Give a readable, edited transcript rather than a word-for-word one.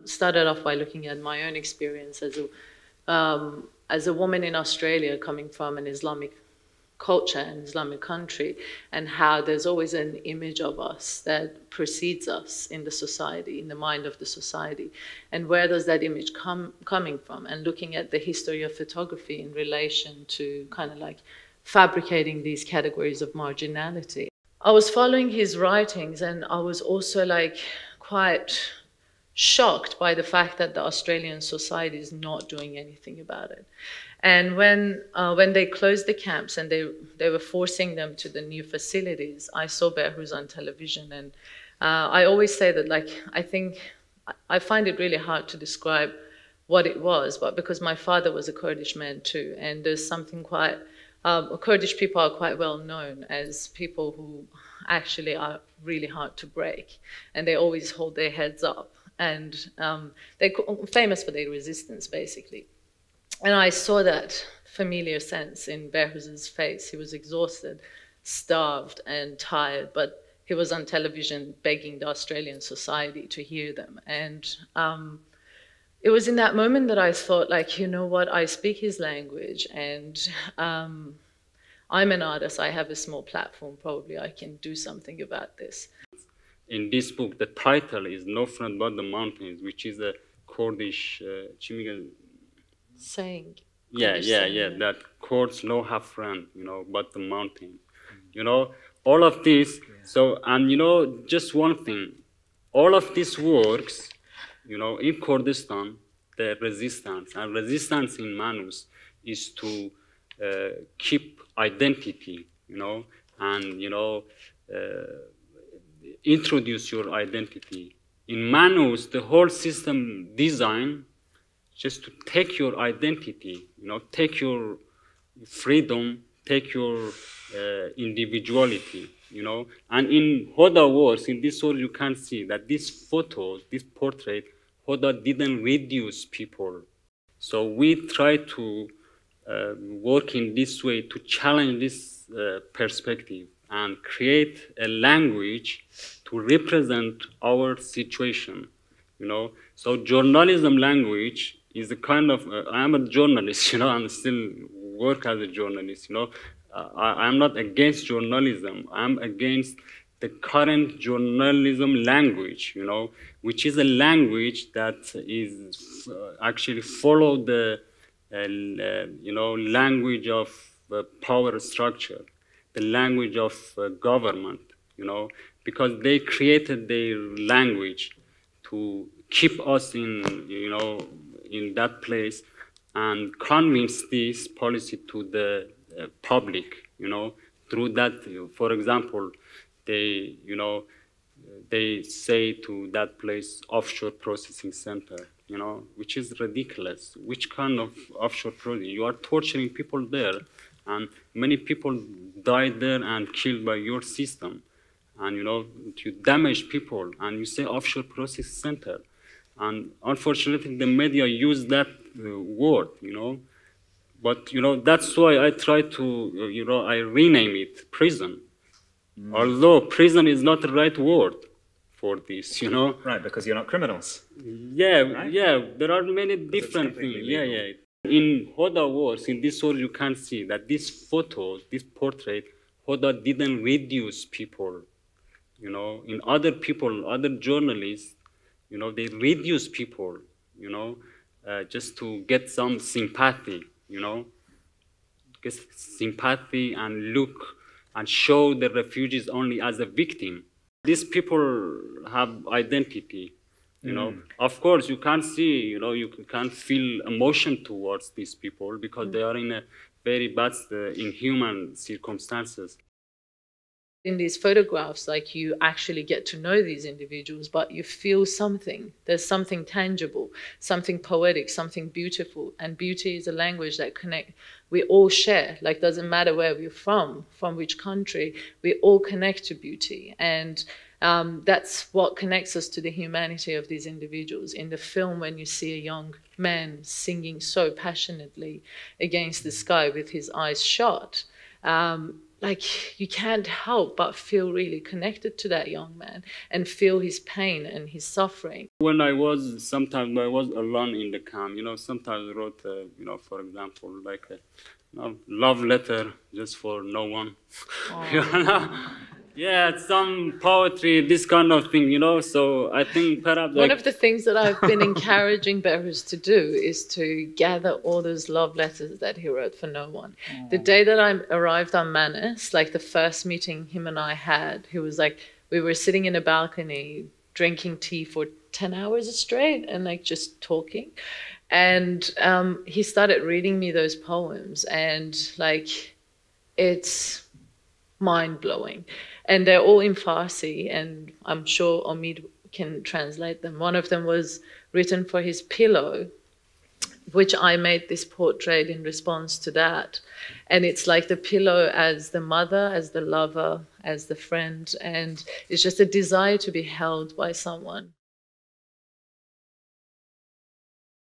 Started off by looking at my own experience as a woman in Australia coming from an Islamic culture and Islamic country, and how there's always an image of us that precedes us in the society, in the mind of the society. And where does that image coming from? And looking at the history of photography in relation to kind of like fabricating these categories of marginality. I was following his writings, and I was also like quite shocked by the fact that the Australian society is not doing anything about it. And when they closed the camps and they were forcing them to the new facilities, I saw Behrouz on television, and I always say that, like, I find it really hard to describe what it was, but because my father was a Kurdish man too, and there's something quite, Kurdish people are quite well known as people who actually are really hard to break, and they always hold their heads up, and they're famous for their resistance, basically. And I saw that familiar sense in Behrouz's face. He was exhausted, starved, and tired, but he was on television begging the Australian society to hear them. And it was in that moment that I thought, like, you know what, I speak his language, and I'm an artist, I have a small platform, probably I can do something about this. In this book, the title is No Friend But the Mountains, which is a Kurdish saying. Yeah, that Kurds no have friend, but the mountain. All of this. So, and just one thing, all of this works, in Kurdistan, the resistance in Manus is to keep identity, and introduce your identity. In Manus, the whole system design just to take your identity, take your freedom, take your individuality, And in Hoda works, in this work, you can see that this photo, this portrait, Hoda didn't reduce people. So we try to work in this way to challenge this perspective and create a language to represent our situation, So journalism language is a kind of, I'm a journalist, and still work as a journalist, I'm not against journalism. I'm against the current journalism language, which is a language that is actually follow the, language of power structure, the language of government, because they created their language to keep us in, in that place and convince this policy to the public, through that. For example, they, they say to that place offshore processing center, which is ridiculous. Which kind of offshore processing? You are torturing people there, and many people died there and killed by your system, and you damage people, and you say offshore processing center. And unfortunately, the media use that word, But, that's why I try to, I rename it prison. Although prison is not the right word for this, Right, because you're not criminals. Yeah, right? Yeah, there are many different things. Legal. Yeah. In Hoda works, in this work, you can see that this photo, this portrait, Hoda didn't reduce people. In other people, other journalists, they reduce people, just to get some sympathy, get sympathy and look and show the refugees only as a victim. These people have identity, Of course, you can't see, you can't feel emotion towards these people because they are in a very bad, inhuman circumstances. In these photographs, like, you actually get to know these individuals, but you feel something. There's something tangible, something poetic, something beautiful. And beauty is a language that we all share. Like, doesn't matter where we're from which country, we all connect to beauty. And that's what connects us to the humanity of these individuals. In the film, when you see a young man singing so passionately against the sky with his eyes shut, like you can't help but feel really connected to that young man and feel his pain and his suffering. When sometimes I was alone in the camp, sometimes I wrote, for example, like a love letter just for no one. Yeah, some poetry, this kind of thing, so I think perhaps... One of the things that I've been encouraging Behrouz to do is to gather all those love letters that he wrote for no one. The day that I arrived on Manus, like the first meeting him and I had, he was like, we were sitting in a balcony drinking tea for 10 hours straight and like just talking. And he started reading me those poems, and like it's mind-blowing. And they're all in Farsi, and I'm sure Omid can translate them. One of them was written for his pillow, which I made this portrait in response to that. And it's like the pillow as the mother, as the lover, as the friend, and it's just a desire to be held by someone.